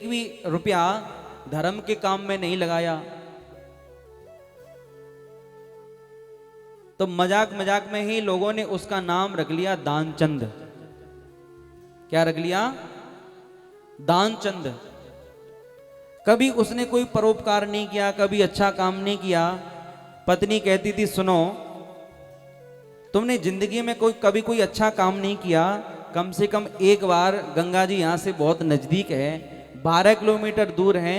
भी रुपया धर्म के काम में नहीं लगाया तो मजाक मजाक में ही लोगों ने उसका नाम रख लिया दानचंद। क्या रख लिया? दानचंद। कभी उसने कोई परोपकार नहीं किया, कभी अच्छा काम नहीं किया। पत्नी कहती थी सुनो, तुमने जिंदगी में कभी कोई अच्छा काम नहीं किया, कम से कम एक बार, गंगा जी यहां से बहुत नजदीक है, 12 किलोमीटर दूर है,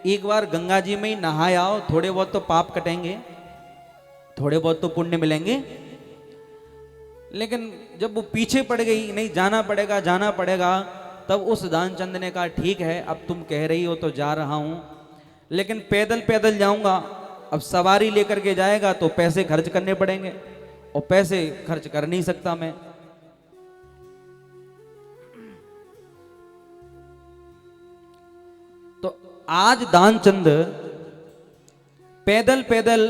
एक बार गंगा जी में ही नहाए आओ, थोड़े बहुत तो पाप कटेंगे, थोड़े बहुत तो पुण्य मिलेंगे। लेकिन जब वो पीछे पड़ गई, नहीं जाना पड़ेगा जाना पड़ेगा, तब उस दानचंद ने कहा ठीक है, अब तुम कह रही हो तो जा रहा हूं, लेकिन पैदल पैदल जाऊंगा। अब सवारी लेकर के जाएगा तो पैसे खर्च करने पड़ेंगे, और पैसे खर्च कर नहीं सकता मैं। तो आज दानचंद पैदल पैदल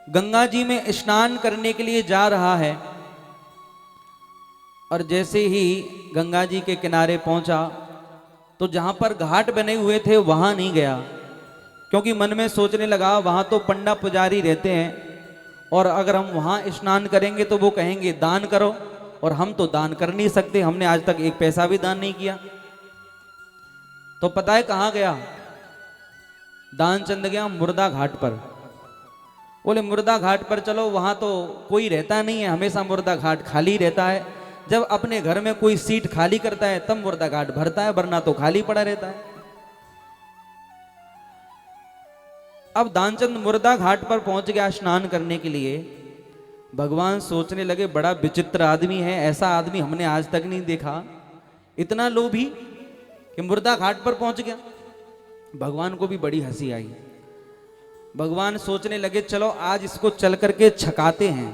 गंगा जी में स्नान करने के लिए जा रहा है, और जैसे ही गंगा जी के किनारे पहुंचा तो जहां पर घाट बने हुए थे वहां नहीं गया, क्योंकि मन में सोचने लगा वहां तो पंडा पुजारी रहते हैं, और अगर हम वहां स्नान करेंगे तो वो कहेंगे दान करो, और हम तो दान कर नहीं सकते, हमने आज तक एक पैसा भी दान नहीं किया। तो पता है कहां गया? दानचंद गया मुर्दा घाट पर। बोले मुर्दा घाट पर चलो, वहां तो कोई रहता नहीं है, हमेशा मुर्दा घाट खाली रहता है। जब अपने घर में कोई सीट खाली करता है तब मुर्दा घाट भरता है, वरना तो खाली पड़ा रहता है। अब दानचंद मुर्दा घाट पर पहुंच गया स्नान करने के लिए। भगवान सोचने लगे बड़ा विचित्र आदमी है, ऐसा आदमी हमने आज तक नहीं देखा, इतना लोभी कि मुर्दा घाट पर पहुंच गया। भगवान को भी बड़ी हंसी आई। भगवान सोचने लगे चलो आज इसको चल करके छकाते हैं।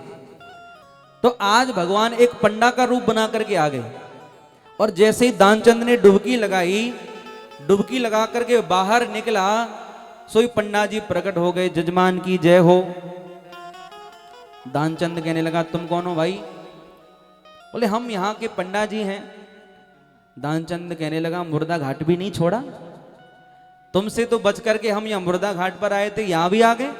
तो आज भगवान एक पंडा का रूप बना करके आ गए, और जैसे ही दानचंद ने डुबकी लगाई, डुबकी लगा करके बाहर निकला, सोई पंडा जी प्रकट हो गए, जजमान की जय हो। दानचंद कहने लगा तुम कौन हो भाई? बोले हम यहाँ के पंडा जी हैं। दानचंद कहने लगा मुर्दा घाट भी नहीं छोड़ा? तुमसे तो बच करके हम यहाँ मुर्दा घाट पर आए थे, यहां भी आ गए।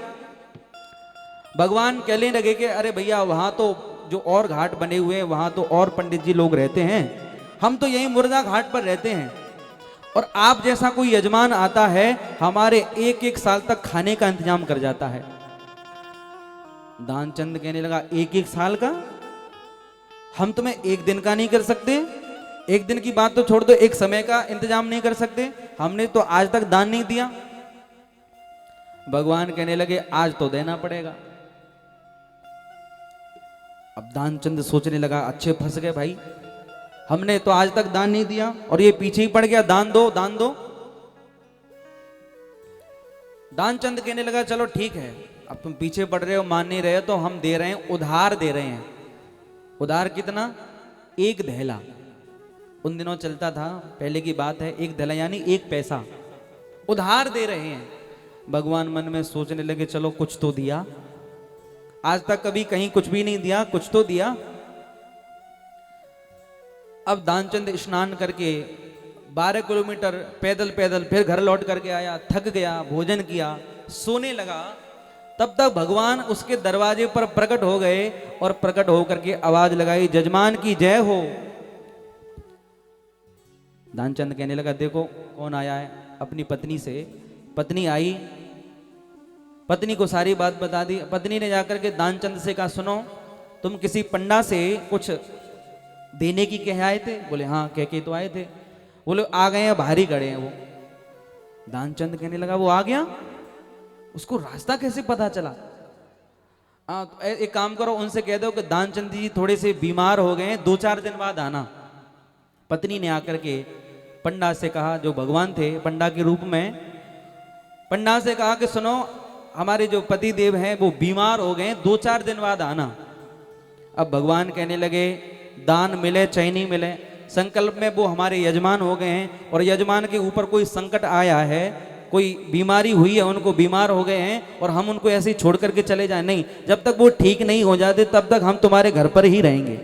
भगवान कहने लगे कि अरे भैया वहां तो जो और घाट बने हुए हैं वहां तो और पंडित जी लोग रहते हैं, हम तो यही मुर्दा घाट पर रहते हैं, और आप जैसा कोई यजमान आता है हमारे एक एक साल तक खाने का इंतजाम कर जाता है। दानचंद कहने लगा एक एक साल का? हम तुम्हें एक दिन का नहीं कर सकते? एक दिन की बात तो छोड़ दो, एक समय का इंतजाम नहीं कर सकते? हमने तो आज तक दान नहीं दिया। भगवान कहने लगे आज तो देना पड़ेगा। अब दानचंद सोचने लगा अच्छे फंस गए भाई, हमने तो आज तक दान नहीं दिया और ये पीछे ही पड़ गया, दान दो दान दो। दानचंद कहने लगा चलो ठीक है, अब तुम पीछे पड़ रहे हो, मान नहीं रहे हो, तो हम दे रहे हैं, उधार दे रहे हैं। उधार कितना? एक दहला। उन दिनों चलता था, पहले की बात है, एक दहला यानी एक पैसा उधार दे रहे हैं। भगवान मन में सोचने लगे चलो कुछ तो दिया, आज तक कभी कहीं कुछ भी नहीं दिया, कुछ तो दिया। अब दानचंद स्नान करके 12 किलोमीटर पैदल पैदल फिर घर लौट करके आया, थक गया, भोजन किया, सोने लगा। तब तक भगवान उसके दरवाजे पर प्रकट हो गए, और प्रकट होकर के आवाज लगाई जजमान की जय हो। दानचंद कहने लगा देखो कौन आया है, अपनी पत्नी से। पत्नी आई, पत्नी को सारी बात बता दी। पत्नी ने जाकर के दानचंद से कहा सुनो, तुम किसी पंडा से कुछ देने की कह आए थे? बोले हाँ कह के तो आए थे। बोले आ गए हैं, बाहर ही खड़े हैं वो। दानचंद कहने लगा वो आ गया, उसको रास्ता कैसे पता चला? तो एक काम करो, उनसे कह दो कि दानचंद जी थोड़े से बीमार हो गए हैं, 2-4 दिन बाद आना। पत्नी ने आकर के पंडा से कहा, जो भगवान थे पंडा के रूप में, पंडा से कहा कि सुनो हमारे जो पति देव हैं वो बीमार हो गए, 2-4 दिन बाद आना। अब भगवान कहने लगे दान मिले चाहे नहीं मिले, संकल्प में वो हमारे यजमान हो गए हैं, और यजमान के ऊपर कोई संकट आया है, कोई बीमारी हुई है, उनको बीमार हो गए हैं, और हम उनको ऐसे ही छोड़ करके चले जाए नहीं, जब तक वो ठीक नहीं हो जाते तब तक हम तुम्हारे घर पर ही रहेंगे,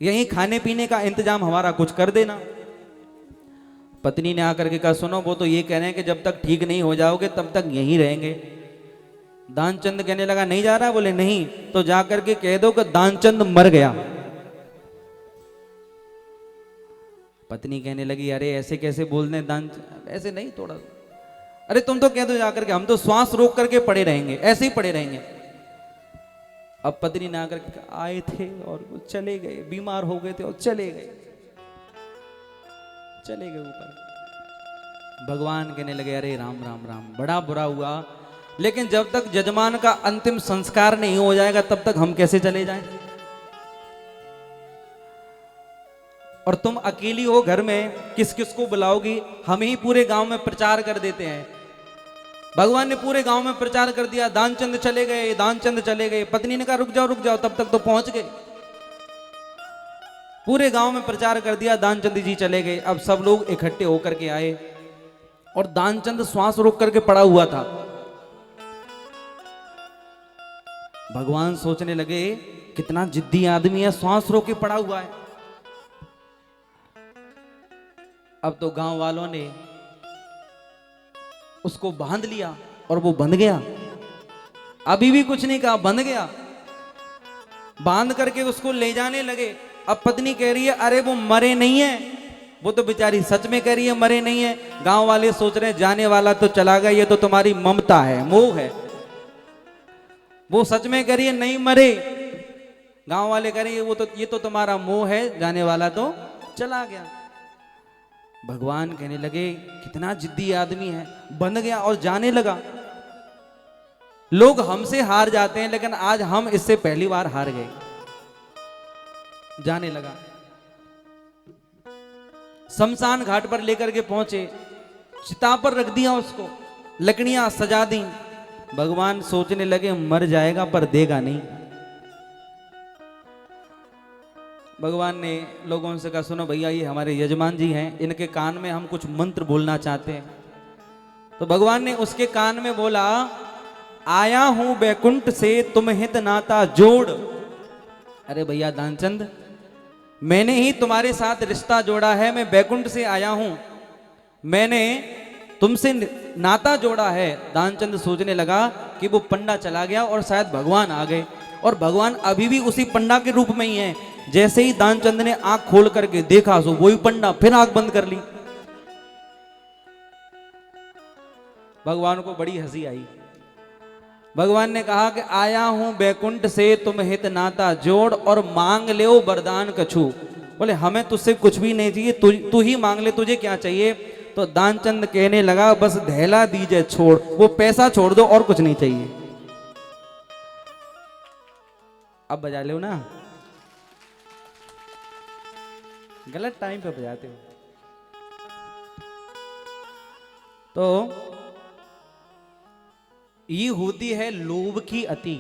यहीं खाने पीने का इंतजाम हमारा कुछ कर देना। पत्नी ने आकर के कहा सुनो वो तो ये कह रहे हैं कि जब तक ठीक नहीं हो जाओगे तब तक यहीं रहेंगे। दानचंद कहने लगा नहीं जा रहा, बोले नहीं तो जाकर के कह दो कि दानचंद मर गया। पत्नी कहने लगी अरे ऐसे कैसे बोल दें दानचंद, ऐसे नहीं थोड़ा, अरे तुम तो कह दो जाकर के हम तो श्वास रोक करके पड़े रहेंगे, ऐसे ही पड़े रहेंगे। अब पत्नी ने आकर के आए थे और वो चले गए, बीमार हो गए थे और चले गए ऊपर। भगवान कहने लगे अरे राम राम राम, बड़ा बुरा हुआ, लेकिन जब तक जजमान का अंतिम संस्कार नहीं हो जाएगा तब तक हम कैसे चले जाएं? और तुम अकेली हो घर में, किस किस को बुलाओगी? हम ही पूरे गांव में प्रचार कर देते हैं। भगवान ने पूरे गांव में प्रचार कर दिया, दानचंद चले गए, दानचंद चले गए। पत्नी ने कहा रुक जाओ, तब तक तो पहुंच गए। पूरे गांव में प्रचार कर दिया, दानचंद जी चले गए। अब सब लोग इकट्ठे होकर के आए और दानचंद श्वास रोक करके पड़ा हुआ था। भगवान सोचने लगे कितना जिद्दी आदमी है, श्वास रोक के पड़ा हुआ है। अब तो गांव वालों ने उसको बांध लिया और वो बंध गया। अभी भी कुछ नहीं कहा, बंध गया। बांध करके उसको ले जाने लगे। अब पत्नी कह रही है अरे वो मरे नहीं है, वो तो बेचारी सच में कह रही है मरे नहीं है। गांव वाले सोच रहे हैं जाने वाला तो चला गया, ये तो तुम्हारी ममता है, मोह है। वो सच में कह रही है नहीं मरे। गांव वाले कह रहे हैं ये तो तुम्हारा मोह है, जाने वाला तो चला गया। भगवान कहने लगे कितना जिद्दी आदमी है, बंध गया और जाने लगा। लोग हमसे हार जाते हैं लेकिन आज हम इससे पहली बार हार गए। जाने लगा। शमशान घाट पर लेकर के पहुंचे, चिता पर रख दिया उसको, लकड़ियां सजा दी। भगवान सोचने लगे मर जाएगा पर देगा नहीं। भगवान ने लोगों से कहा सुनो भैया ये हमारे यजमान जी हैं, इनके कान में हम कुछ मंत्र बोलना चाहते हैं। तो भगवान ने उसके कान में बोला आया हूं बैकुंठ से तुम हित नाता जोड़। अरे भैया दानचंद, मैंने ही तुम्हारे साथ रिश्ता जोड़ा है, मैं बैकुंठ से आया हूं, मैंने तुमसे नाता जोड़ा है। दानचंद सोचने लगा कि वो पंडा चला गया और शायद भगवान आ गए, और भगवान अभी भी उसी पंडा के रूप में ही है। जैसे ही दानचंद ने आंख खोल करके देखा सो वही पंडा, फिर आंख बंद कर ली। भगवान को बड़ी हंसी आई। भगवान ने कहा कि आया हूं बैकुंठ से तुम हित नाता जोड़ और मांग ले वरदान कछु। बोले हमें तुझसे कुछ भी नहीं चाहिए, तू ही मांग ले, तुझे क्या चाहिए? तो दानचंद कहने लगा बस धैला दीजिए छोड़, वो पैसा छोड़ दो और कुछ नहीं चाहिए। अब बजा लो ना, गलत टाइम पे बजाते हो। तो ये होती है लोभ की अति।